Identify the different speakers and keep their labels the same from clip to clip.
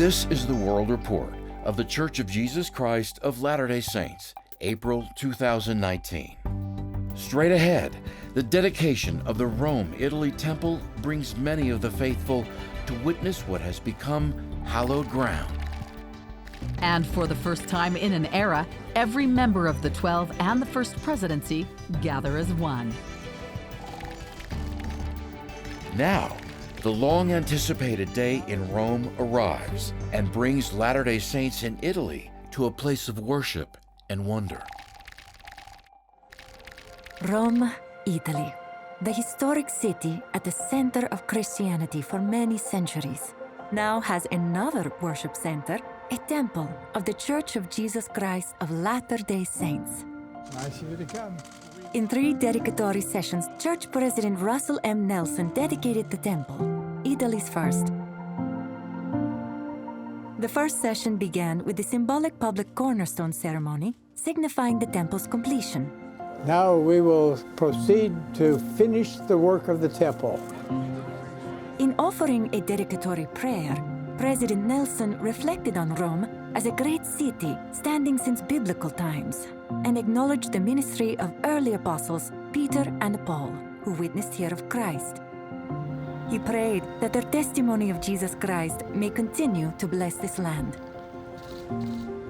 Speaker 1: This is the World Report of the Church of Jesus Christ of Latter-day Saints, April 2019. Straight ahead, the dedication of the Rome, Italy Temple brings many of the faithful to witness what has become hallowed ground.
Speaker 2: And for the first time in an era, every member of the 12 and the First Presidency gather as one.
Speaker 1: Now, the long-anticipated day in Rome arrives and brings Latter-day Saints in Italy to a place of worship and wonder.
Speaker 3: Rome, Italy, the historic city at the center of Christianity for many centuries, now has another worship center, a temple of the Church of Jesus Christ of Latter-day Saints.
Speaker 4: Nice of you to come.
Speaker 3: In 3 dedicatory sessions, Church President Russell M. Nelson dedicated the temple, Italy's first. The first session began with the symbolic public cornerstone ceremony, signifying the temple's completion.
Speaker 4: Now we will proceed to finish the work of the temple.
Speaker 3: In offering a dedicatory prayer, President Nelson reflected on Rome as a great city standing since biblical times and acknowledged the ministry of early apostles Peter and Paul, who witnessed here of Christ. He prayed that their testimony of Jesus Christ may continue to bless this land.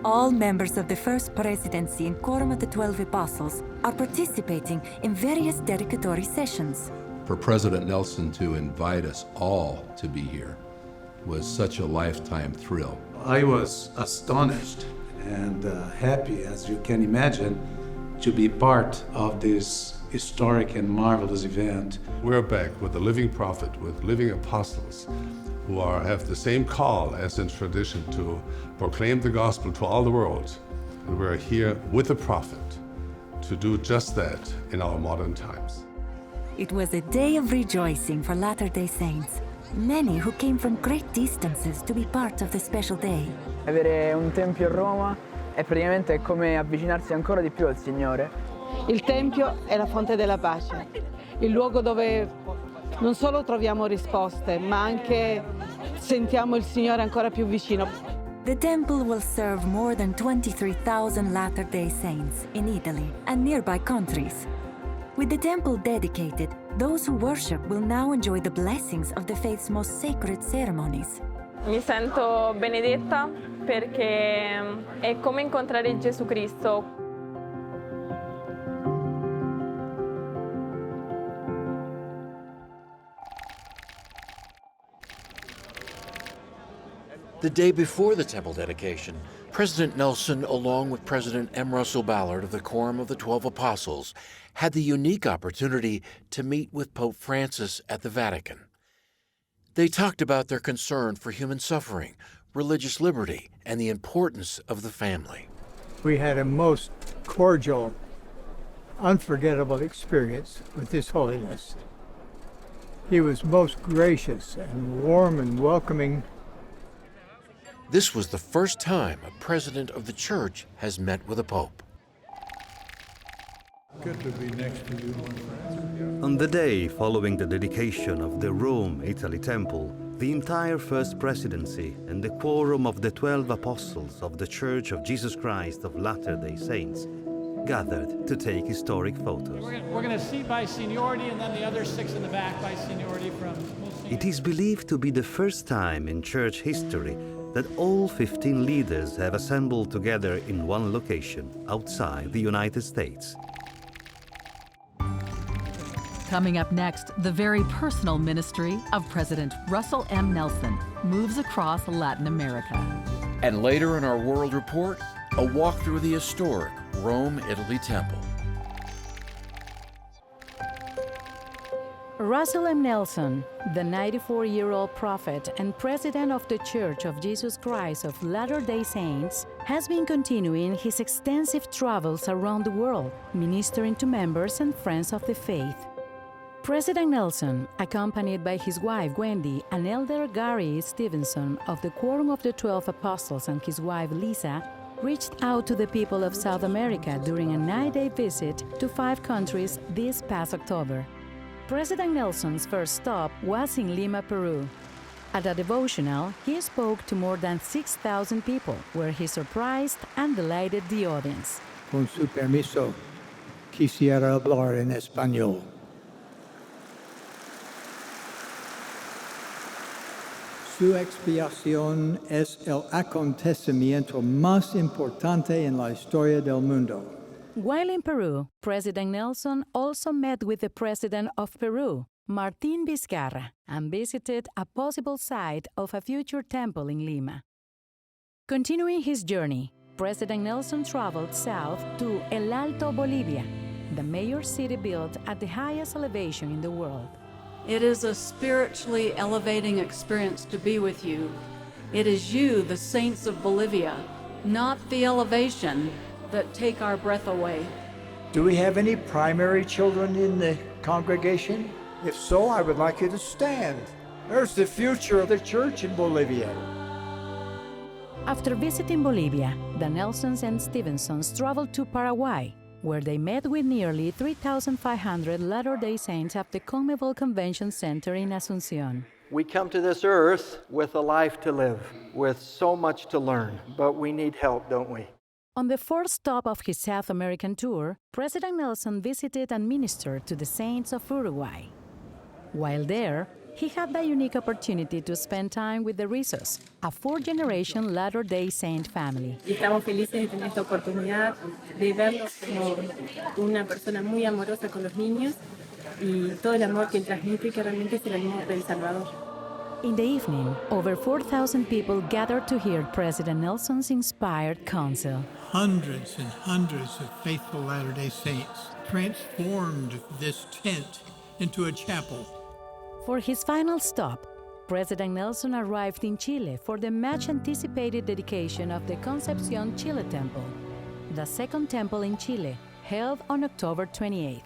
Speaker 3: All members of the First Presidency and Quorum of the 12 Apostles are participating in various dedicatory sessions.
Speaker 5: For President Nelson to invite us all to be here was such a lifetime thrill.
Speaker 6: I was astonished and happy, as you can imagine, to be part of this historic and marvelous event.
Speaker 7: We're back with the living prophet, with living apostles who have the same call as in tradition to proclaim the gospel to all the world. And we're here with the prophet to do just that in our modern times.
Speaker 3: It was a day of rejoicing for Latter-day Saints, many who came from great distances to be part of the special day.
Speaker 8: Avere un tempio a Roma è praticamente come avvicinarsi ancora di più al Signore.
Speaker 9: Il Tempio è la fonte della pace, il luogo dove non solo troviamo risposte, ma anche sentiamo il Signore ancora più vicino.
Speaker 3: The temple will serve more than 23,000 Latter-day Saints in Italy and nearby countries. With the temple dedicated, those who worship will now enjoy the blessings of the faith's most sacred ceremonies.
Speaker 10: Mi sento benedetta perché è come incontrare Gesù Cristo.
Speaker 1: The day before the temple dedication, President Nelson, along with President M. Russell Ballard of the Quorum of the 12 Apostles, had the unique opportunity to meet with Pope Francis at the Vatican. They talked about their concern for human suffering, religious liberty, and the importance of the family.
Speaker 4: We had a most cordial, unforgettable experience with His Holiness. He was most gracious and warm and welcoming.
Speaker 1: This was the first time a president of the church has met with a pope.
Speaker 4: Good to be next to you, my friend.
Speaker 11: On the day following the dedication of the Rome, Italy Temple, the entire First Presidency and the Quorum of the 12 Apostles of the Church of Jesus Christ of Latter-day Saints gathered to take historic photos.
Speaker 12: We're going to seat by seniority, and then the other 6 in the back by seniority from most senior.
Speaker 11: It is believed to be the first time in church history that all 15 leaders have assembled together in one location outside the United States.
Speaker 2: Coming up next, the very personal ministry of President Russell M. Nelson moves across Latin America.
Speaker 1: And later in our World Report, a walk through the historic Rome, Italy Temple.
Speaker 13: Russell M. Nelson, the 94-year-old prophet and president of the Church of Jesus Christ of Latter-day Saints, has been continuing his extensive travels around the world, ministering to members and friends of the faith. President Nelson, accompanied by his wife Wendy and Elder Gary Stevenson of the Quorum of the 12 Apostles and his wife Lisa, reached out to the people of South America during a 9-day visit to 5 countries this past October. President Nelson's first stop was in Lima, Peru. At a devotional, he spoke to more than 6,000 people, where he surprised and delighted the audience.
Speaker 4: Con su permiso, quisiera hablar en español. Su expiación es el acontecimiento más importante en la historia del mundo.
Speaker 13: While in Peru, President Nelson also met with the president of Peru, Martín Vizcarra, and visited a possible site of a future temple in Lima. Continuing his journey, President Nelson traveled south to El Alto, Bolivia, the major city built at the highest elevation in the world.
Speaker 14: It is a spiritually elevating experience to be with you. It is you, the saints of Bolivia, not the elevation, that take our breath away.
Speaker 15: Do we have any primary children in the congregation? If so, I would like you to stand. There's the future of the church in Bolivia.
Speaker 13: After visiting Bolivia, the Nelsons and Stevensons traveled to Paraguay, where they met with nearly 3,500 Latter-day Saints at the CONMEBOL Convention Center in Asunción.
Speaker 16: We come to this earth with a life to live, with so much to learn, but we need help, don't we?
Speaker 13: On the fourth stop of his South American tour, President Nelson visited and ministered to the Saints of Uruguay. While there, he had the unique opportunity to spend time with the Rizos, a fourth-generation Latter-day Saint family.
Speaker 17: Estamos felices de tener esta oportunidad de verlos como una persona muy amorosa con los niños y todo el amor que él transmite, que realmente es el amor del Salvador.
Speaker 13: In the evening, over 4,000 people gathered to hear President Nelson's inspired counsel.
Speaker 18: Hundreds and hundreds of faithful Latter-day Saints transformed this tent into a chapel.
Speaker 13: For his final stop, President Nelson arrived in Chile for the much-anticipated dedication of the Concepción Chile Temple, the second temple in Chile, held on October 28th.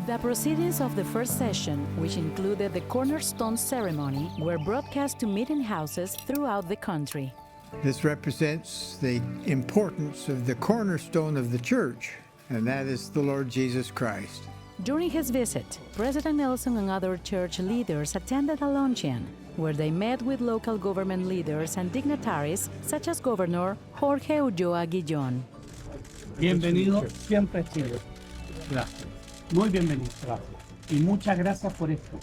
Speaker 13: The proceedings of the first session, which included the cornerstone ceremony, were broadcast to meeting houses throughout the country.
Speaker 4: This represents the importance of the cornerstone of the church, and that is the Lord Jesus Christ.
Speaker 13: During his visit, President Nelson and other church leaders attended a luncheon, where they met with local government leaders and dignitaries such as Governor Jorge Ulloa Guillón.
Speaker 19: Bienvenido siempre a Chile. Gracias. Muy bienvenido. Gracias. Y muchas gracias por esto.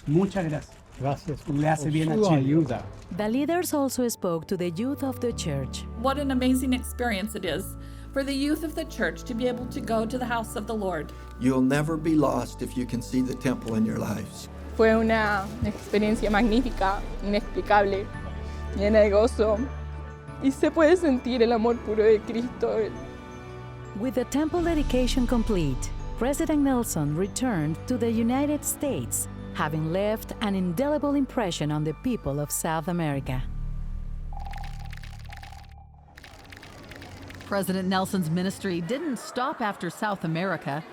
Speaker 19: Muchas gracias.
Speaker 4: Gracias.
Speaker 19: Le hace bien a Chile.
Speaker 13: The leaders also spoke to the youth of the church.
Speaker 20: What an amazing experience it is for the youth of the church to be able to go to the house of the Lord.
Speaker 21: You'll never be lost if you can see the temple in your lives.
Speaker 22: Fue una experiencia magnífica, inexplicable, llena de gozo, y se puede sentir el amor puro de Cristo.
Speaker 13: With the temple dedication complete, President Nelson returned to the United States, having left an indelible impression on the people of South America.
Speaker 2: President Nelson's ministry didn't stop after South America.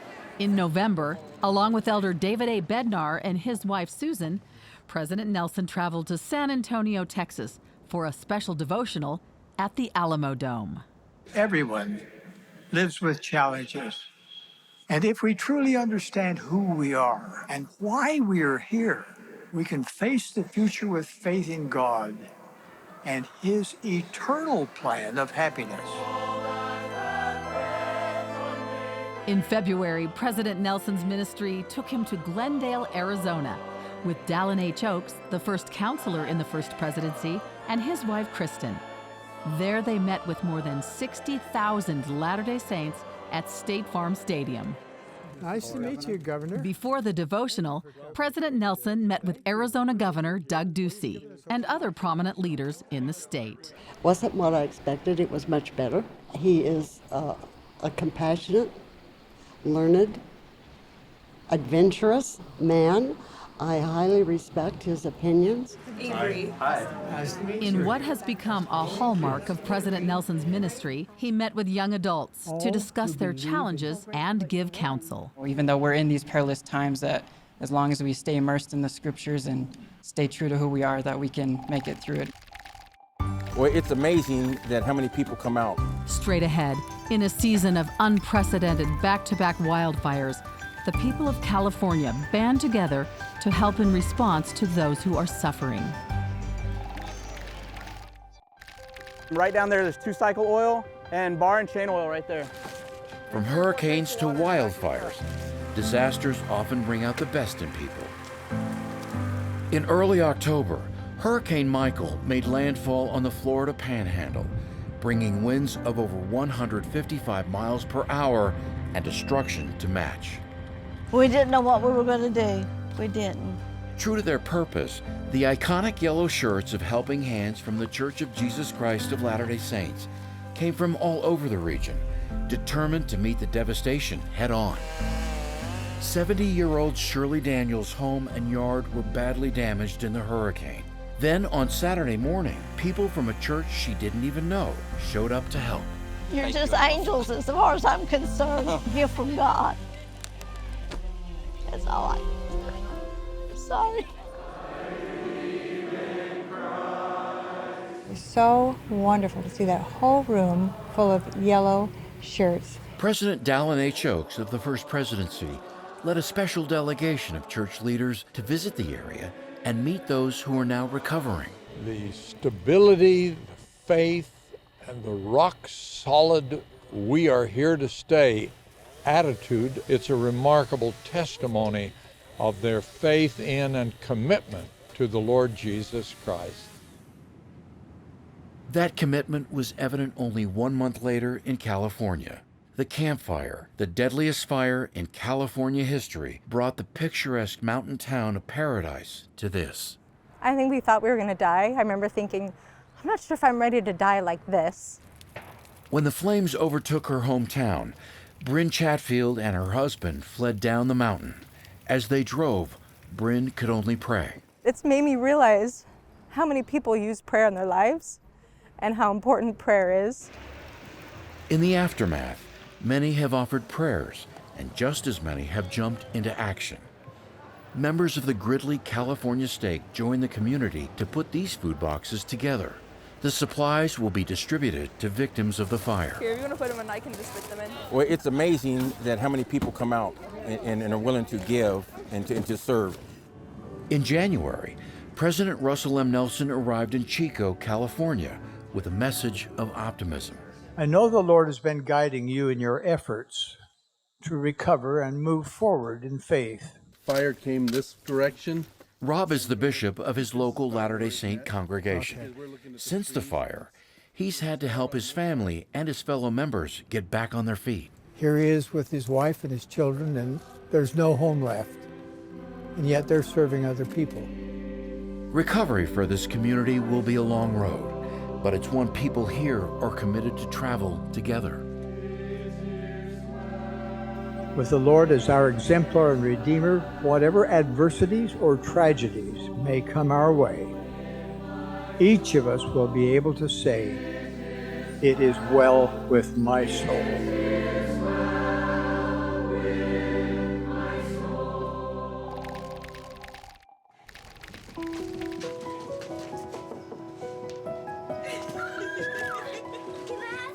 Speaker 2: In November, along with Elder David A. Bednar and his wife Susan, President Nelson traveled to San Antonio, Texas, for a special devotional at the Alamo Dome.
Speaker 4: Everyone lives with challenges. And if we truly understand who we are and why we are here, we can face the future with faith in God and His eternal plan of happiness.
Speaker 2: In February, President Nelson's ministry took him to Glendale, Arizona, with Dallin H. Oaks, the first counselor in the First Presidency, and his wife, Kristin. There they met with more than 60,000 Latter-day Saints at State Farm Stadium.
Speaker 4: Nice to meet you, Governor.
Speaker 2: Before the devotional, President Nelson met with Arizona Governor Doug Ducey and other prominent leaders in the state.
Speaker 23: Wasn't what I expected. It was much better. He is a compassionate, learned, adventurous man. I highly respect his opinions.
Speaker 2: In what has become a hallmark of President Nelson's ministry, he met with young adults to discuss their challenges and give counsel.
Speaker 24: Even though we're in these perilous times, that as long as we stay immersed in the scriptures and stay true to who we are, that we can make it through it.
Speaker 25: Well, it's amazing that how many people come out.
Speaker 2: Straight ahead, in a season of unprecedented back-to-back wildfires, the people of California band together to help in response to those who are suffering.
Speaker 5: Right down there, there's 2-cycle oil and bar and chain oil right there.
Speaker 1: From hurricanes to wildfires, disasters often bring out the best in people. In early October, Hurricane Michael made landfall on the Florida Panhandle, bringing winds of over 155 miles per hour and destruction to match.
Speaker 6: We didn't know what we were going to do. We didn't.
Speaker 1: True to their purpose, the iconic yellow shirts of Helping Hands from the Church of Jesus Christ of Latter-day Saints came from all over the region, determined to meet the devastation head-on. 70-year-old Shirley Daniels' home and yard were badly damaged in the hurricane. Then on Saturday morning, people from a church she didn't even know showed up to help.
Speaker 6: You're just angels as far as I'm concerned. A gift from God. That's all I. Sorry.
Speaker 7: It's so wonderful to see that whole room full of yellow shirts.
Speaker 1: President Dallin H. Oaks of the First Presidency led a special delegation of church leaders to visit the area and meet those who are now recovering.
Speaker 8: The stability, the faith, and the rock-solid, we are here to stay attitude, it's a remarkable testimony of their faith in and commitment to the Lord Jesus Christ.
Speaker 1: That commitment was evident only 1 month later in California. The Camp Fire, the deadliest fire in California history, brought the picturesque mountain town of Paradise to this.
Speaker 9: I think we thought we were going to die. I remember thinking, I'm not sure if I'm ready to die like this.
Speaker 1: When the flames overtook her hometown, Bryn Chatfield and her husband fled down the mountain. As they drove, Bryn could only pray.
Speaker 9: It's made me realize how many people use prayer in their lives and how important prayer is.
Speaker 1: In the aftermath, many have offered prayers, and just as many have jumped into action. Members of the Gridley California Stake joined the community to put these food boxes together. The supplies will be distributed to victims of the fire.
Speaker 10: Here, if you want to put them in, I can just stick them in.
Speaker 25: Well, it's amazing that how many people come out and are willing to give and to serve.
Speaker 1: In January, President Russell M. Nelson arrived in Chico, California, with a message of optimism.
Speaker 4: I know the Lord has been guiding you in your efforts to recover and move forward in faith.
Speaker 26: Fire came this direction.
Speaker 1: Rob is the bishop of his local Latter-day Saint congregation. Since the fire, he's had to help his family and his fellow members get back on their feet.
Speaker 15: Here he is with his wife and his children, and there's no home left. And yet they're serving other people.
Speaker 1: Recovery for this community will be a long road, but it's one people here are committed to travel together.
Speaker 4: With the Lord as our exemplar and redeemer, whatever adversities or tragedies may come our way, each of us will be able to say, "It is well with my soul."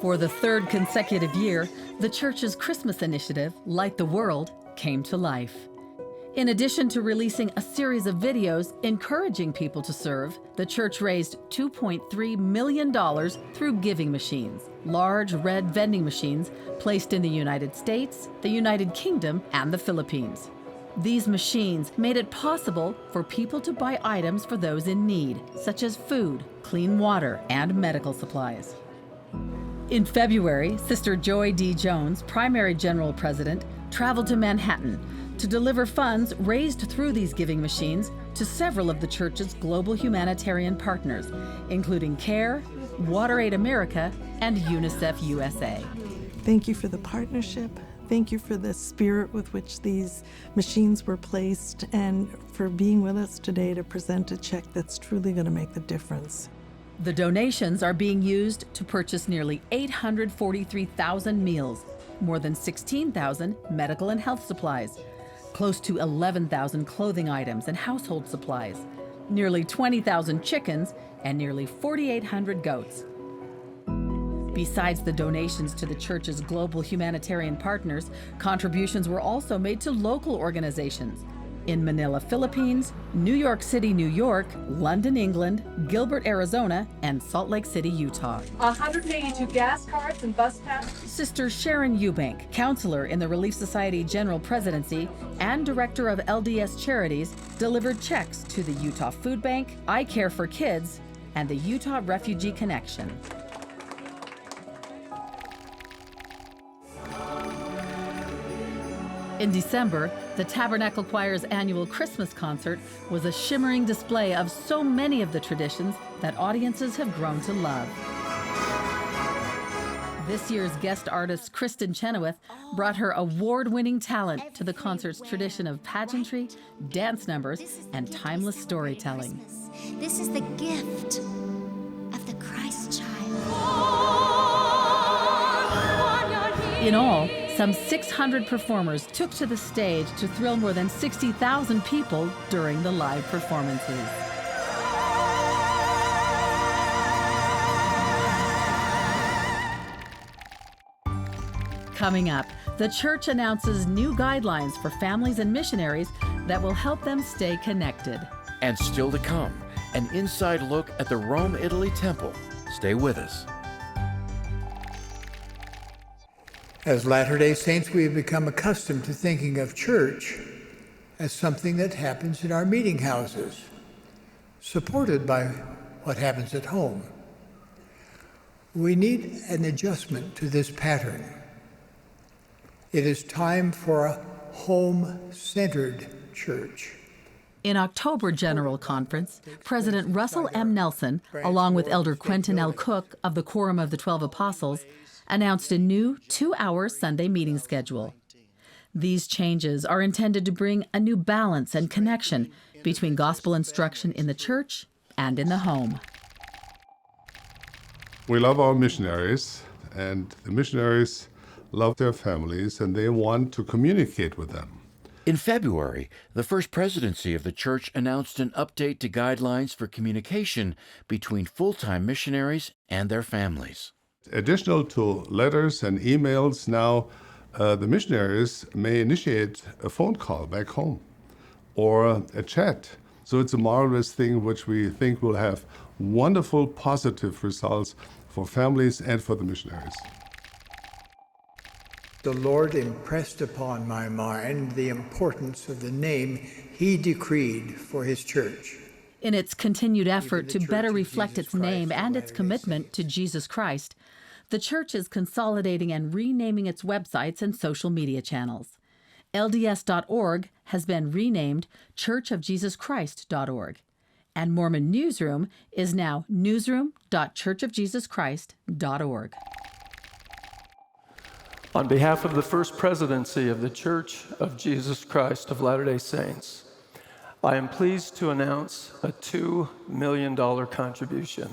Speaker 2: For the third consecutive year, the church's Christmas initiative, Light the World, came to life. In addition to releasing a series of videos encouraging people to serve, the church raised $2.3 million through giving machines, large red vending machines placed in the United States, the United Kingdom, and the Philippines. These machines made it possible for people to buy items for those in need, such as food, clean water, and medical supplies. In February, Sister Joy D. Jones, primary general president, traveled to Manhattan to deliver funds raised through these giving machines to several of the church's global humanitarian partners, including CARE, WaterAid America, and UNICEF USA.
Speaker 27: Thank you for the partnership. Thank you for the spirit with which these machines were placed and for being with us today to present a check that's truly going to make the difference.
Speaker 2: The donations are being used to purchase nearly 843,000 meals, more than 16,000 medical and health supplies, close to 11,000 clothing items and household supplies, nearly 20,000 chickens, and nearly 4,800 goats. Besides the donations to the church's global humanitarian partners, contributions were also made to local organizations in Manila, Philippines, New York City, New York, London, England, Gilbert, Arizona, and Salt Lake City, Utah.
Speaker 3: 182 gas cards and bus passes.
Speaker 2: Sister Sharon Eubank, counselor in the Relief Society General Presidency and director of LDS Charities, delivered checks to the Utah Food Bank, I Care for Kids, and the Utah Refugee Connection. In December, the Tabernacle Choir's annual Christmas concert was a shimmering display of so many of the traditions that audiences have grown to love. This year's guest artist, Kristin Chenoweth, brought her award-winning talent to the concert's tradition of pageantry, dance numbers, and timeless storytelling.
Speaker 11: This is the gift of the Christ child.
Speaker 2: In all, some 600 performers took to the stage to thrill more than 60,000 people during the live performances. Coming up, the church announces new guidelines for families and missionaries that will help them stay connected.
Speaker 1: And still to come, an inside look at the Rome, Italy Temple. Stay with us.
Speaker 4: As Latter-day Saints, we have become accustomed to thinking of church as something that happens in our meeting houses, supported by what happens at home. We need an adjustment to this pattern. It is time for a home-centered church.
Speaker 2: In October General Conference, President Russell M. Nelson, along with Elder Quentin L. Cook of the Quorum of the 12 Apostles, announced a new 2-hour Sunday meeting schedule. These changes are intended to bring a new balance and connection between gospel instruction in the church and in the home.
Speaker 12: We love our missionaries, and the missionaries love their families, and they want to communicate with them.
Speaker 1: In February, the First Presidency of the Church announced an update to guidelines for communication between full-time missionaries and their families.
Speaker 12: Additional to letters and emails, now the missionaries may initiate a phone call back home or a chat. So it's a marvelous thing which we think will have wonderful positive results for families and for the missionaries.
Speaker 4: The Lord impressed upon my mind the importance of the name He decreed for His church.
Speaker 2: In its continued effort to better reflect its name and its commitment to Jesus Christ, the church is consolidating and renaming its websites and social media channels. LDS.org has been renamed churchofjesuschrist.org, and Mormon Newsroom is now newsroom.churchofjesuschrist.org.
Speaker 14: On behalf of the First Presidency of the Church of Jesus Christ of Latter-day Saints, I am pleased to announce a $2 million contribution.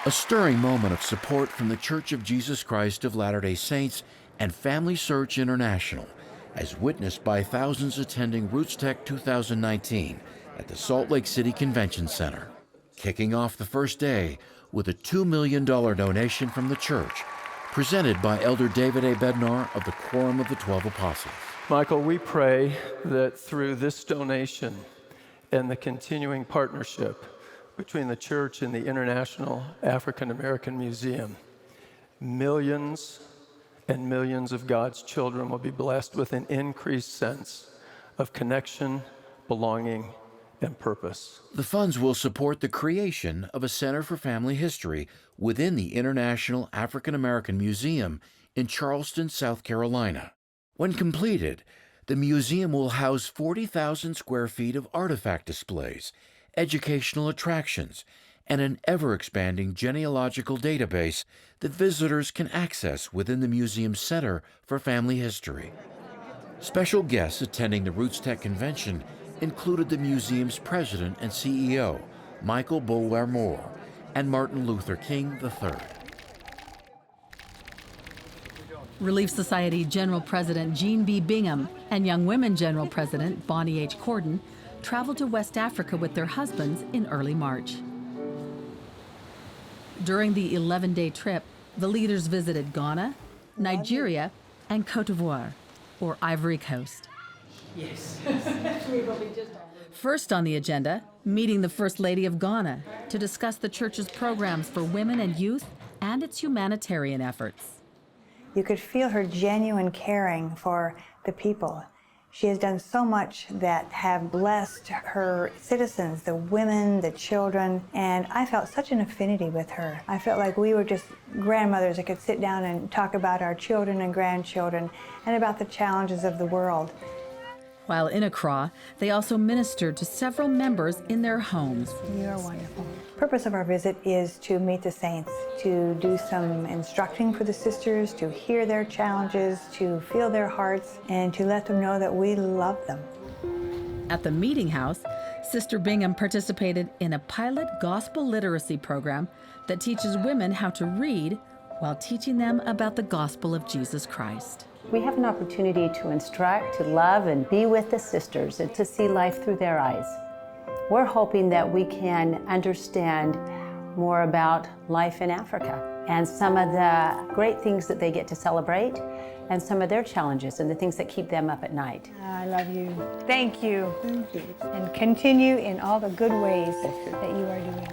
Speaker 1: A stirring moment of support from the Church of Jesus Christ of Latter-day Saints and Family Search International, as witnessed by thousands attending RootsTech 2019 at the Salt Lake City Convention Center, kicking off the first day with a $2 million donation from the church, presented by Elder David A. Bednar of the Quorum of the 12 Apostles.
Speaker 14: Michael, we pray that through this donation and the continuing partnership between the church and the International African American Museum, millions and millions of God's children will be blessed with an increased sense of connection, belonging, and purpose.
Speaker 1: The funds will support the creation of a Center for Family History within the International African American Museum in Charleston, South Carolina. When completed, the museum will house 40,000 square feet of artifact displays, educational attractions, and an ever-expanding genealogical database that visitors can access within the museum's Center for Family History. Special guests attending the RootsTech convention included the museum's president and CEO, Michael Boulware Moore, and Martin Luther King III.
Speaker 2: Relief Society General President Jean B. Bingham and Young Women General President Bonnie H. Corden traveled to West Africa with their husbands in early March. During the 11-day trip, the leaders visited Ghana, Nigeria, and Cote d'Ivoire, or Ivory Coast.
Speaker 16: Yes.
Speaker 2: First on the agenda, meeting the First Lady of Ghana to discuss the church's programs for women and youth and its humanitarian efforts.
Speaker 7: You could feel her genuine caring for the people. She has done so much that have blessed her citizens, the women, the children, and I felt such an affinity with her. I felt like we were just grandmothers that could sit down and talk about our children and grandchildren and about the challenges of the world.
Speaker 2: While in Accra, they also ministered to several members in their homes.
Speaker 7: You are wonderful. The purpose of our visit is to meet the saints, to do some instructing for the sisters, to hear their challenges, to feel their hearts, and to let them know that we love them.
Speaker 2: At the meeting house, Sister Bingham participated in a pilot gospel literacy program that teaches women how to read while teaching them about the gospel of Jesus Christ.
Speaker 17: We have an opportunity to instruct, to love, and be with the sisters and to see life through their eyes. We're hoping that we can understand more about life in Africa and some of the great things that they get to celebrate and some of their challenges and the things that keep them up at night.
Speaker 7: I love you. Thank you. Thank you. And continue in all the good ways that you are doing.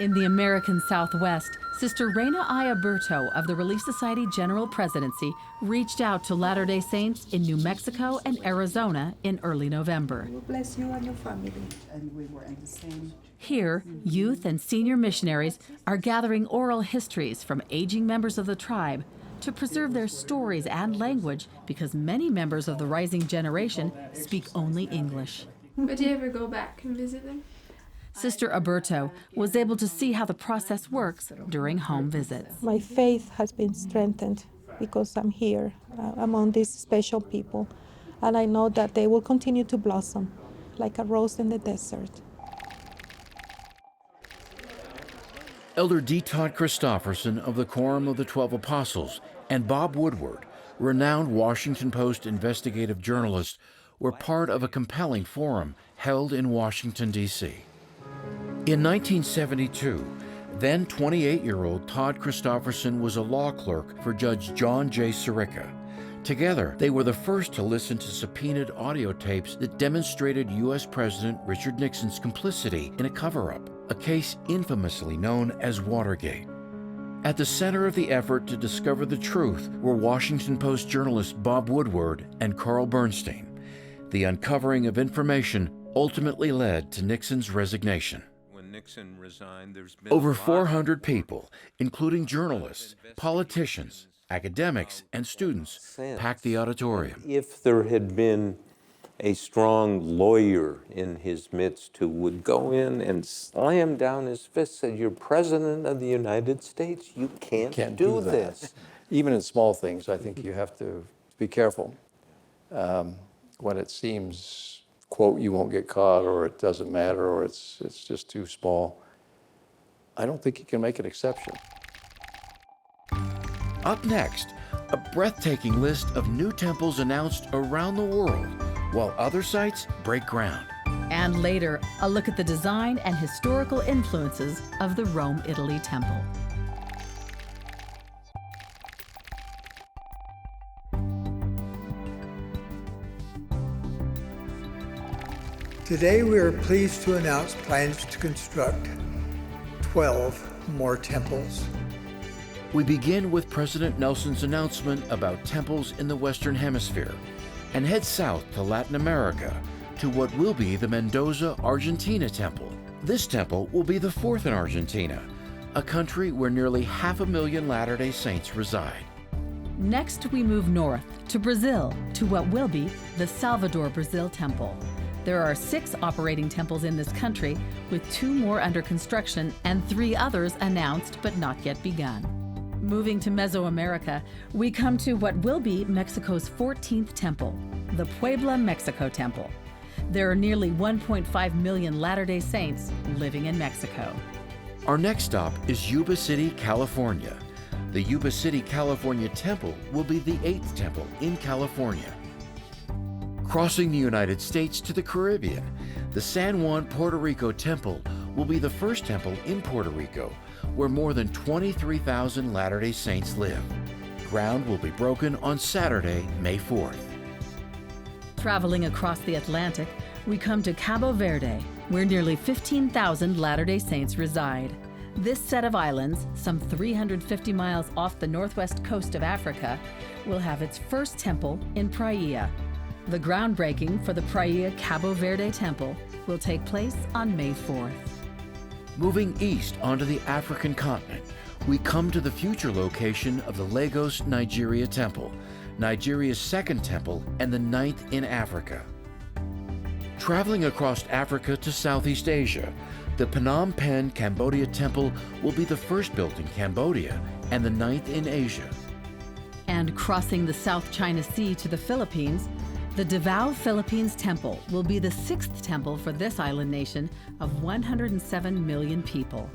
Speaker 2: In the American Southwest, Sister Reina Ayaberto of the Relief Society General Presidency reached out to Latter-day Saints in New Mexico and Arizona in early November.
Speaker 7: Bless you and your family. And we were in the same.
Speaker 2: Here, youth and senior missionaries are gathering oral histories from aging members of the tribe to preserve their stories and language because many members of the rising generation speak only English.
Speaker 18: Would you ever go back and visit them?
Speaker 2: Sister Alberto was able to see how the process works during home visits.
Speaker 27: My faith has been strengthened because I'm here among these special people, and I know that they will continue to blossom like a rose in the desert.
Speaker 1: Elder D. Todd Christofferson of the Quorum of the 12 Apostles and Bob Woodward, renowned Washington Post investigative journalist, were part of a compelling forum held in Washington, D.C. In 1972, then 28-year-old Todd Christofferson was a law clerk for Judge John J. Sirica. Together, they were the first to listen to subpoenaed audio tapes that demonstrated U.S. President Richard Nixon's complicity in a cover-up, a case infamously known as Watergate. At the center of the effort to discover the truth were Washington Post journalists Bob Woodward and Carl Bernstein. The uncovering of information ultimately led to Nixon's resignation.
Speaker 19: Nixon resigned, there's been
Speaker 1: over 400 people, including journalists, politicians, academics, and students, packed the auditorium.
Speaker 20: If there had been a strong lawyer in his midst who would go in and slam down his fist and say, "You're President of the United States, you can't do this."
Speaker 21: Even in small things, I think you have to be careful. When it seems, quote, you won't get caught, or it doesn't matter, or it's just too small, I don't think you can make an exception.
Speaker 1: Up next, a breathtaking list of new temples announced around the world, while other sites break ground.
Speaker 2: And later, a look at the design and historical influences of the Rome, Italy temple.
Speaker 4: Today we are pleased to announce plans to construct 12 more temples.
Speaker 1: We begin with President Nelson's announcement about temples in the Western Hemisphere and head south to Latin America to what will be the Mendoza, Argentina temple. This temple will be the fourth in Argentina, a country where nearly 500,000 Latter-day Saints reside.
Speaker 2: Next, we move north to Brazil to what will be the Salvador, Brazil temple. There are 6 operating temples in this country, with 2 more under construction and 3 others announced but not yet begun. Moving to Mesoamerica, we come to what will be Mexico's 14th temple, the Puebla, Mexico temple. There are nearly 1.5 million Latter-day Saints living in Mexico.
Speaker 1: Our next stop is Yuba City, California. The Yuba City, California temple will be the 8th temple in California. Crossing the United States to the Caribbean, the San Juan, Puerto Rico Temple will be the first temple in Puerto Rico where more than 23,000 Latter-day Saints live. Ground will be broken on Saturday, May 4th.
Speaker 2: Traveling across the Atlantic, we come to Cabo Verde, where nearly 15,000 Latter-day Saints reside. This set of islands, some 350 miles off the northwest coast of Africa, will have its first temple in Praia. The groundbreaking for the Praia Cabo Verde Temple will take place on May 4th.
Speaker 1: Moving east onto the African continent, we come to the future location of the Lagos, Nigeria Temple, Nigeria's second temple and the 9th in Africa. Traveling across Africa to Southeast Asia, the Phnom Penh, Cambodia Temple will be the first built in Cambodia and the 9th in Asia.
Speaker 2: And crossing the South China Sea to the Philippines, the Davao Philippines Temple will be the 6th temple for this island nation of 107 million people.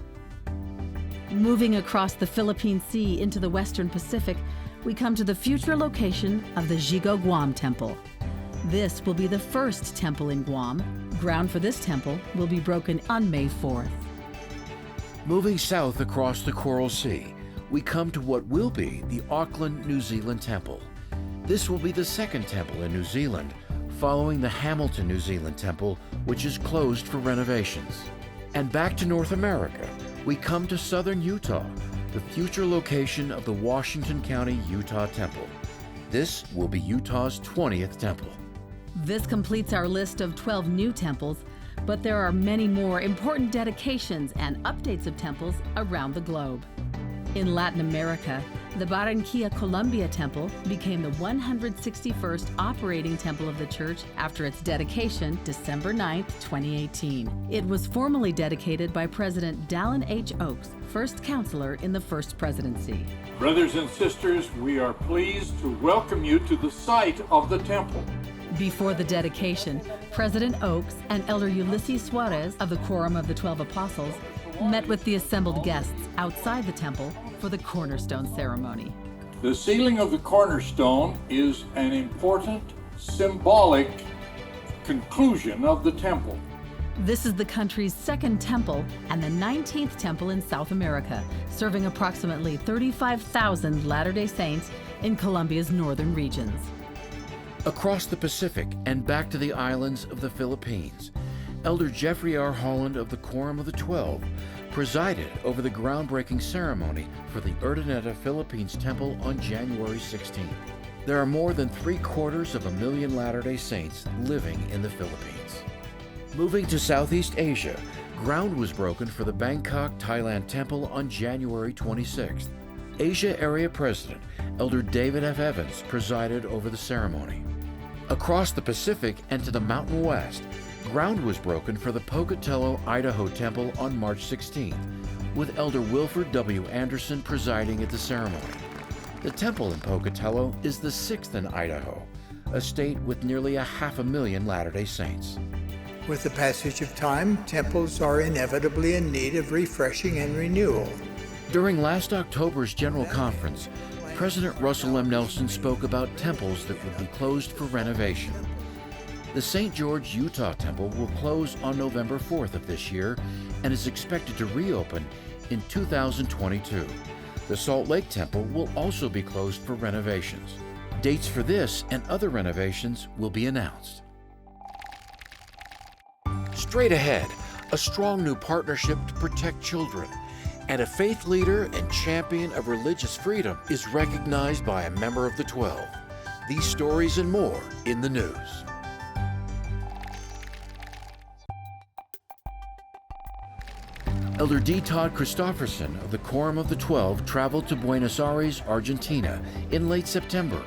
Speaker 2: Moving across the Philippine Sea into the Western Pacific, we come to the future location of the Xigo Guam Temple. This will be the first temple in Guam. Ground for this temple will be broken on May 4th.
Speaker 1: Moving south across the Coral Sea, we come to what will be the Auckland, New Zealand Temple. This will be the second temple in New Zealand, following the Hamilton, New Zealand Temple, which is closed for renovations. And back to North America, we come to southern Utah, the future location of the Washington County, Utah Temple. This will be Utah's 20th temple.
Speaker 2: This completes our list of 12 new temples, but there are many more important dedications and updates of temples around the globe. In Latin America, the Barranquilla, Colombia Temple became the 161st operating temple of the church after its dedication December 9, 2018. It was formally dedicated by President Dallin H. Oaks, first counselor in the first presidency.
Speaker 5: Brothers and sisters, we are pleased to welcome you to the site of the temple.
Speaker 2: Before the dedication, President Oaks and Elder Ulysses Suarez of the Quorum of the 12 Apostles met with the assembled guests outside the temple for the cornerstone ceremony.
Speaker 5: The sealing of the cornerstone is an important symbolic conclusion of the temple.
Speaker 2: This is the country's second temple and the 19th temple in South America, serving approximately 35,000 Latter-day Saints in Colombia's northern regions.
Speaker 1: Across the Pacific and back to the islands of the Philippines, Elder Jeffrey R. Holland of the Quorum of the 12 presided over the groundbreaking ceremony for the Urdaneta Philippines Temple on January 16th. There are more than 750,000 Latter-day Saints living in the Philippines. Moving to Southeast Asia, ground was broken for the Bangkok, Thailand Temple on January 26th. Asia Area President Elder David F. Evans presided over the ceremony. Across the Pacific and to the Mountain West, ground was broken for the Pocatello, Idaho Temple on March 16th, with Elder Wilford W. Anderson presiding at the ceremony. The temple in Pocatello is the 6th in Idaho, a state with nearly 500,000 Latter-day Saints.
Speaker 4: With the passage of time, temples are inevitably in need of refreshing and renewal.
Speaker 1: During last October's General Conference, President Russell M. Nelson spoke about temples that would be closed for renovation. The St. George, Utah Temple will close on November 4th of this year and is expected to reopen in 2022. The Salt Lake Temple will also be closed for renovations. Dates for this and other renovations will be announced. Straight ahead, a strong new partnership to protect children, and a faith leader and champion of religious freedom is recognized by a member of the 12. These stories and more in the news. Elder D. Todd Christofferson of the Quorum of the 12 traveled to Buenos Aires, Argentina in late September,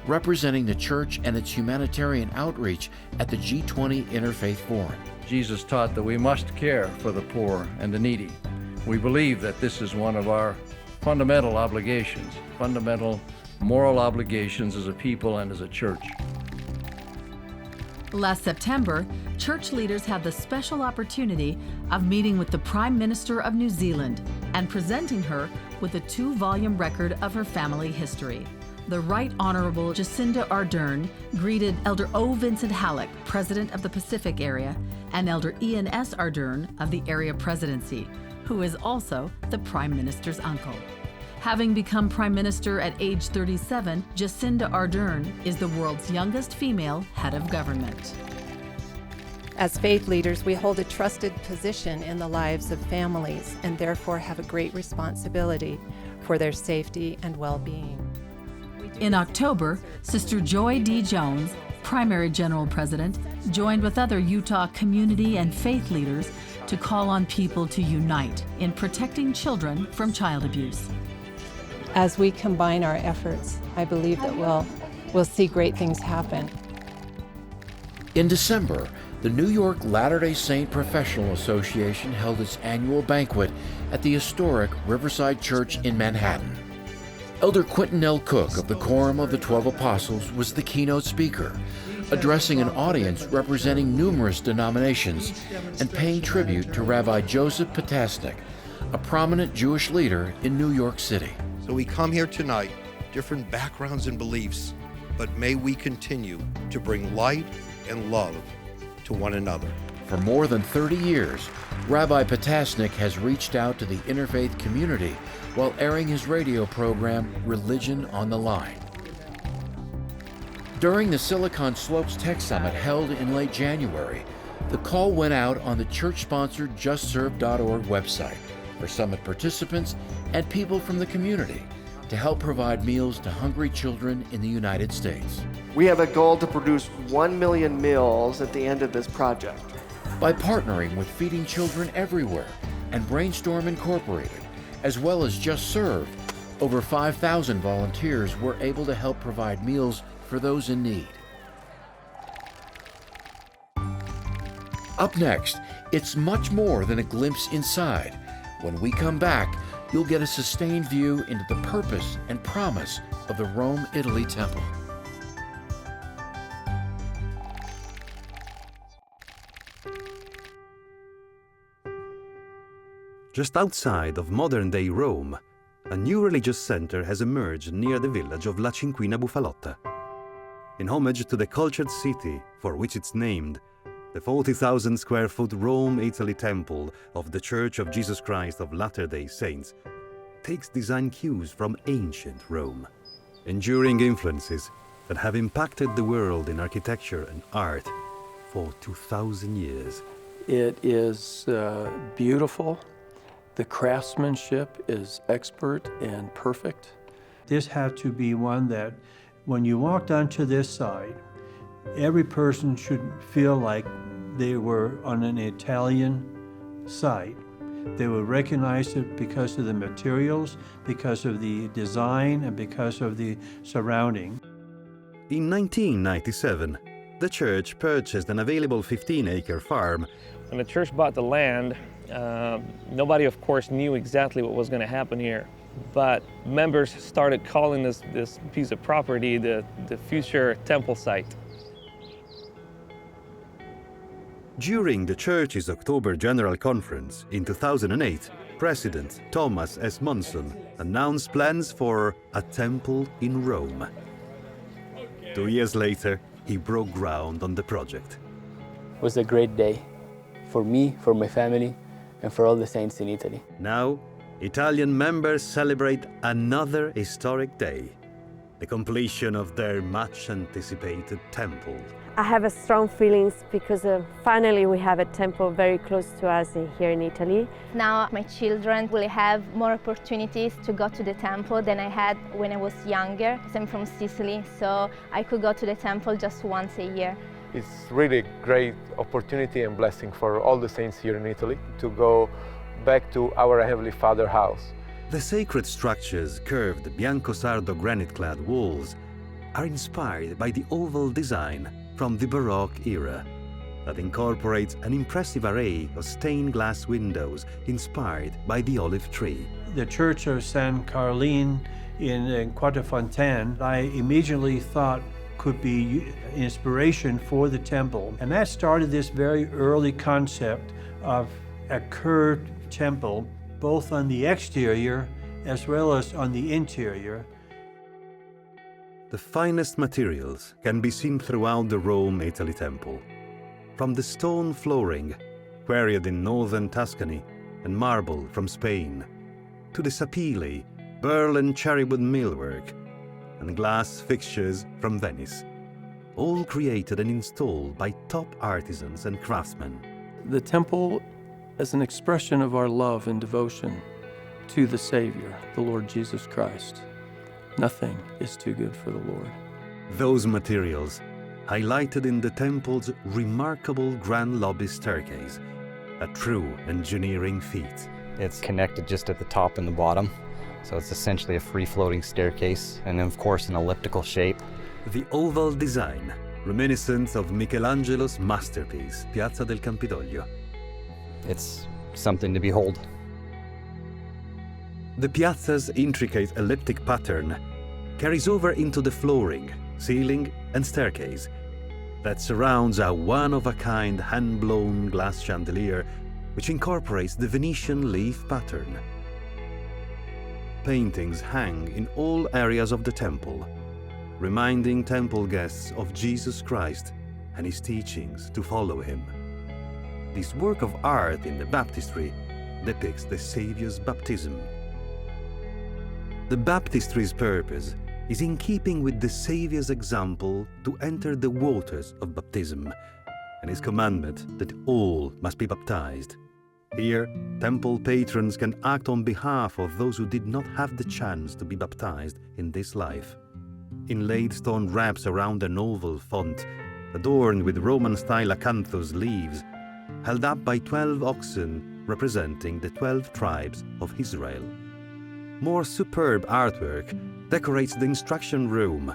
Speaker 1: representing the church and its humanitarian outreach at the G20 Interfaith Forum.
Speaker 21: Jesus taught that we must care for the poor and the needy. We believe that this is one of our fundamental obligations, fundamental moral obligations as a people and as a church.
Speaker 2: Last September, church leaders had the special opportunity of meeting with the Prime Minister of New Zealand and presenting her with a 2-volume record of her family history. the Right Honorable Jacinda Ardern greeted Elder O. Vincent Halleck, President of the Pacific Area, and Elder Ian S. Ardern of the Area Presidency, who is also the Prime Minister's uncle. Having become Prime Minister at age 37, Jacinda Ardern is the world's youngest female head of government.
Speaker 6: As faith leaders, we hold a trusted position in the lives of families and therefore have a great responsibility for their safety and well-being.
Speaker 2: In October, Sister Joy D. Jones, Primary General President, joined with other Utah community and faith leaders to call on people to unite in protecting children from child abuse.
Speaker 6: As we combine our efforts, I believe that we'll see great things happen.
Speaker 1: In December, the New York Latter-day Saint Professional Association held its annual banquet at the historic Riverside Church in Manhattan. Elder Quentin L. Cook of the Quorum of the 12 Apostles was the keynote speaker, addressing an audience representing numerous denominations and paying tribute to Rabbi Joseph Potasnik, a prominent Jewish leader in New York City.
Speaker 8: So we come here tonight, different backgrounds and beliefs, but may we continue to bring light and love to one another.
Speaker 1: For more than 30 years, Rabbi Potasnik has reached out to the interfaith community while airing his radio program, Religion on the Line. During the Silicon Slopes Tech Summit held in late January, the call went out on the church-sponsored JustServe.org website for summit participants and people from the community to help provide meals to hungry children in the United States.
Speaker 13: We have a goal to produce 1 million meals at the end of this project.
Speaker 1: By partnering with Feeding Children Everywhere and Brainstorm Incorporated, as well as Just Serve, over 5,000 volunteers were able to help provide meals for those in need. Up next, it's much more than a glimpse inside. When we come back, you'll get a sustained view into the purpose and promise of the Rome, Italy Temple.
Speaker 16: Just outside of modern-day Rome, a new religious center has emerged near the village of La Cinquina Bufalotta. In homage to the cultured city for which it's named, the 40,000 square foot Rome, Italy Temple of the Church of Jesus Christ of Latter-day Saints takes design cues from ancient Rome, enduring influences that have impacted the world in architecture and art for 2,000 years.
Speaker 14: It is beautiful. The craftsmanship is expert and perfect.
Speaker 22: This had to be one that when you walked onto this side, every person should feel like they were on an Italian site. They would recognize it because of the materials, because of the design, and because of the surrounding.
Speaker 16: In 1997, the church purchased an available 15-acre farm.
Speaker 23: When the church bought the land, nobody, of course, knew exactly what was going to happen here. But members started calling this piece of property the future temple site.
Speaker 16: During the church's October General Conference in 2008, President Thomas S. Monson announced plans for a temple in Rome. 2 years later, he broke ground on the project.
Speaker 24: It was a great day for me, for my family, and for all the saints in Italy.
Speaker 16: Now, Italian members celebrate another historic day, the completion of their much-anticipated temple.
Speaker 28: I have strong feelings because finally we have a temple very close to us here in Italy.
Speaker 29: Now my children will have more opportunities to go to the temple than I had when I was younger, because I'm from Sicily, so I could go to the temple just once a year.
Speaker 30: It's really a great opportunity and blessing for all the saints here in Italy to go back to our Heavenly Father house.
Speaker 16: The sacred structure's curved Biancosardo granite-clad walls are inspired by the oval design from the Baroque era that incorporates an impressive array of stained glass windows inspired by the olive tree.
Speaker 22: The Church of San Carlin in Quatrefontaine, I immediately thought could be inspiration for the temple. And that started this very early concept of a curved temple, both on the exterior as well as on the interior.
Speaker 16: The finest materials can be seen throughout the Rome, Italy temple. From the stone flooring, quarried in northern Tuscany, and marble from Spain, to the sapele, pearl and cherrywood millwork, and glass fixtures from Venice, all created and installed by top artisans and craftsmen.
Speaker 14: The temple is an expression of our love and devotion to the Savior, the Lord Jesus Christ. Nothing is too good for the Lord.
Speaker 16: Those materials, highlighted in the temple's remarkable grand lobby staircase, a true engineering feat.
Speaker 3: It's connected just at the top and the bottom, so it's essentially a free-floating staircase, and of course an elliptical shape.
Speaker 16: The oval design, reminiscent of Michelangelo's masterpiece, Piazza del Campidoglio.
Speaker 3: It's something to behold.
Speaker 16: The piazza's intricate elliptic pattern carries over into the flooring, ceiling, and staircase that surrounds a one-of-a-kind hand-blown glass chandelier which incorporates the Venetian leaf pattern. Paintings hang in all areas of the temple, reminding temple guests of Jesus Christ and his teachings to follow him. This work of art in the baptistry depicts the Savior's baptism. The baptistry's purpose is in keeping with the Savior's example to enter the waters of baptism and his commandment that all must be baptized. Here, temple patrons can act on behalf of those who did not have the chance to be baptized in this life. Inlaid stone wraps around an oval font, adorned with Roman-style acanthus leaves, held up by 12 oxen representing the 12 tribes of Israel. More superb artwork decorates the instruction room,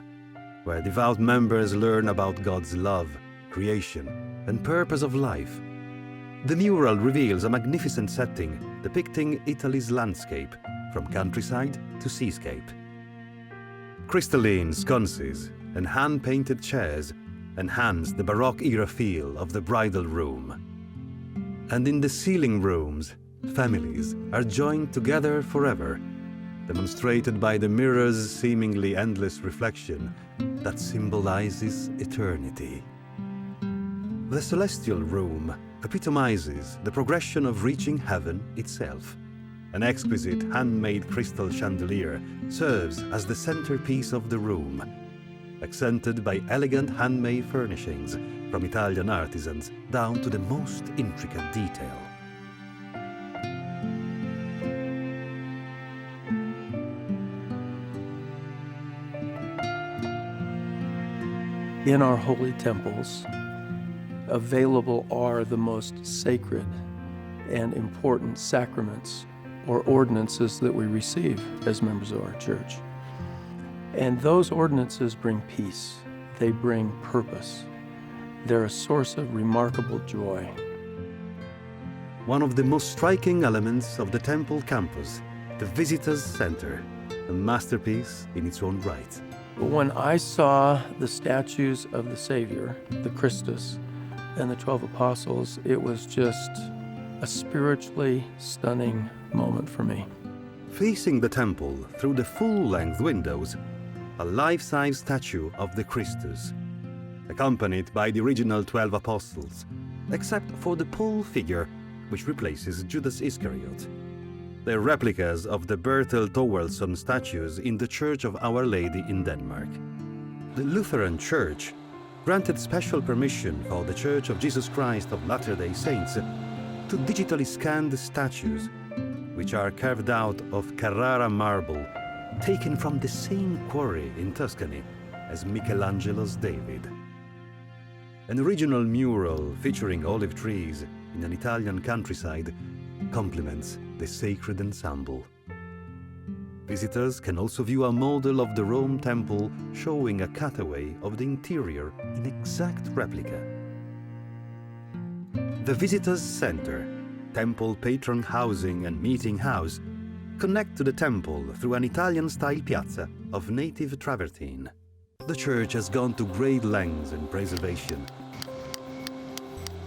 Speaker 16: where devout members learn about God's love, creation, and purpose of life. The mural reveals a magnificent setting depicting Italy's landscape, from countryside to seascape. Crystalline sconces and hand-painted chairs enhance the Baroque-era feel of the bridal room. And in the ceiling rooms, families are joined together forever, demonstrated by the mirror's seemingly endless reflection that symbolizes eternity. The celestial room epitomizes the progression of reaching heaven itself. An exquisite handmade crystal chandelier serves as the centerpiece of the room, accented by elegant handmade furnishings from Italian artisans down to the most intricate detail.
Speaker 14: In our holy temples, available are the most sacred and important sacraments or ordinances that we receive as members of our church. And those ordinances bring peace. They bring purpose. They're a source of remarkable joy.
Speaker 16: One of the most striking elements of the temple campus, the Visitors Center, a masterpiece in its own right.
Speaker 14: When I saw the statues of the Savior, the Christus, and the 12 apostles, it was just a spiritually stunning moment for me.
Speaker 16: Facing the temple through the full-length windows, a life-size statue of the Christus, accompanied by the original 12 apostles, except for the pole figure which replaces Judas Iscariot. They're replicas of the Bertel Thorwaldsen statues in the Church of Our Lady in Denmark. The Lutheran Church granted special permission for the Church of Jesus Christ of Latter-day Saints to digitally scan the statues, which are carved out of Carrara marble, taken from the same quarry in Tuscany as Michelangelo's David. An original mural featuring olive trees in an Italian countryside complements the sacred ensemble. Visitors can also view a model of the Rome temple showing a cutaway of the interior in exact replica. The Visitors Center, temple patron housing and meeting house, connect to the temple through an Italian-style piazza of native travertine. The church has gone to great lengths in preservation,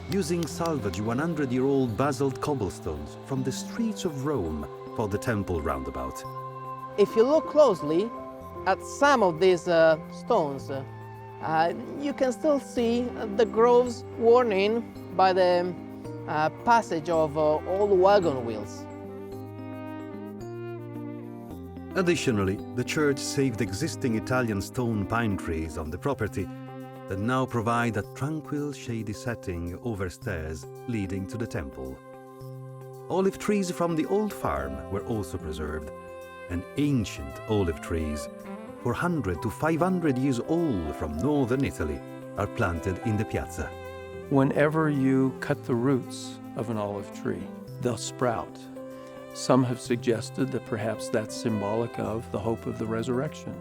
Speaker 16: using salvaged 100-year-old basalt cobblestones from the streets of Rome for the temple roundabout.
Speaker 7: If you look closely, At some of these stones, you can still see the groves worn by the passage of old wagon wheels.
Speaker 16: Additionally, the church saved existing Italian stone pine trees on the property that now provide a tranquil, shady setting over stairs leading to the temple. Olive trees from the old farm were also preserved, and ancient olive trees, 400 to 500 years old from northern Italy, are planted in the piazza.
Speaker 14: Whenever you cut the roots of an olive tree, they'll sprout. Some have suggested that perhaps that's symbolic of the hope of the resurrection.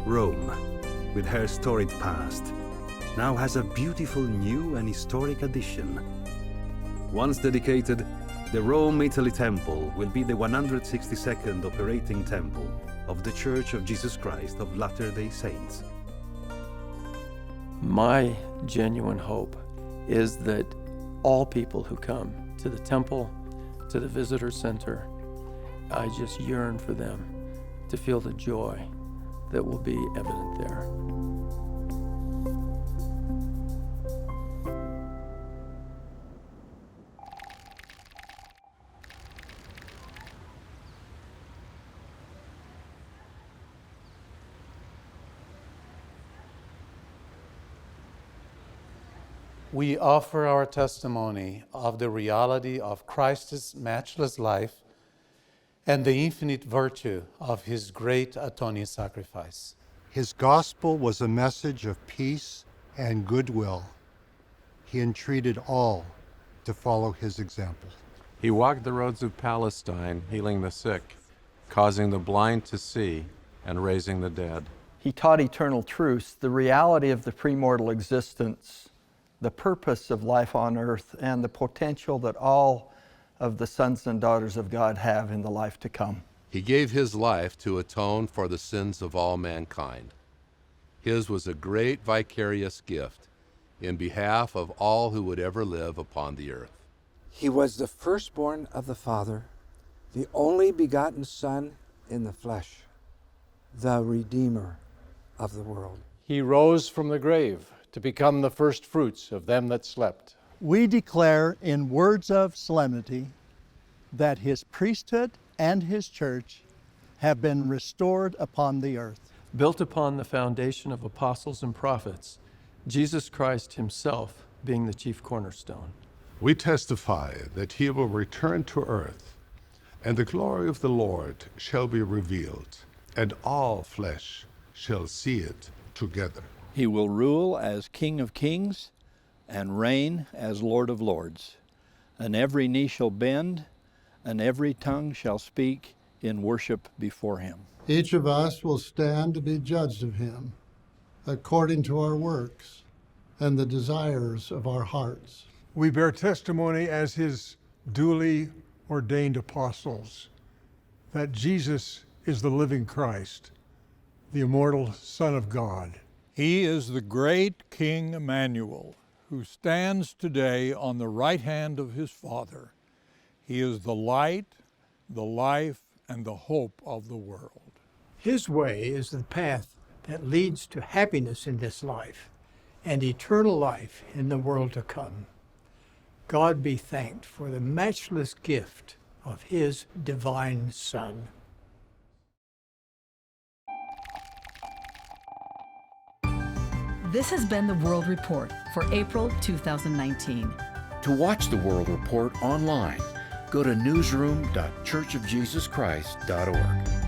Speaker 16: Rome, with her storied past, now has a beautiful new and historic addition. Once dedicated, the Rome Italy Temple will be the 162nd operating temple of the Church of Jesus Christ of Latter-day Saints.
Speaker 14: My genuine hope is that all people who come to the temple, to the visitor center, I just yearn for them to feel the joy that will be evident there.
Speaker 9: We offer our testimony of the reality of Christ's matchless life and the infinite virtue of his great atoning sacrifice.
Speaker 10: His gospel was a message of peace and goodwill. He entreated all to follow his example.
Speaker 11: He walked the roads of Palestine, healing the sick, causing the blind to see, and raising the dead.
Speaker 12: He taught eternal truths, the reality of the premortal existence, the purpose of life on earth, and the potential that all of the sons and daughters of God have in the life to come.
Speaker 15: He gave his life to atone for the sins of all mankind. His was a great vicarious gift in behalf of all who would ever live upon the earth.
Speaker 17: He was the firstborn of the Father, the only begotten Son in the flesh, the Redeemer of the world.
Speaker 9: He rose from the grave to become the first fruits of them that slept.
Speaker 18: We declare in words of solemnity that his priesthood and his church have been restored upon the earth.
Speaker 14: Built upon the foundation of apostles and prophets, Jesus Christ himself being the chief cornerstone.
Speaker 25: We testify that he will return to earth, and the glory of the Lord shall be revealed, and all flesh shall see it together.
Speaker 26: He will rule as King of Kings and reign as Lord of Lords. And every knee shall bend, and every tongue shall speak in worship before him.
Speaker 10: Each of us will stand to be judged of him according to our works and the desires of our hearts.
Speaker 31: We bear testimony as his duly ordained apostles that Jesus is the living Christ, the immortal Son of God.
Speaker 32: He is the great King Emmanuel, who stands today on the right hand of his Father. He is the light, the life, and the hope of the world.
Speaker 4: His way is the path that leads to happiness in this life and eternal life in the world to come. God be thanked for the matchless gift of his divine Son.
Speaker 2: This has been the World Report for April 2019.
Speaker 1: To watch the World Report online, go to newsroom.churchofjesuschrist.org.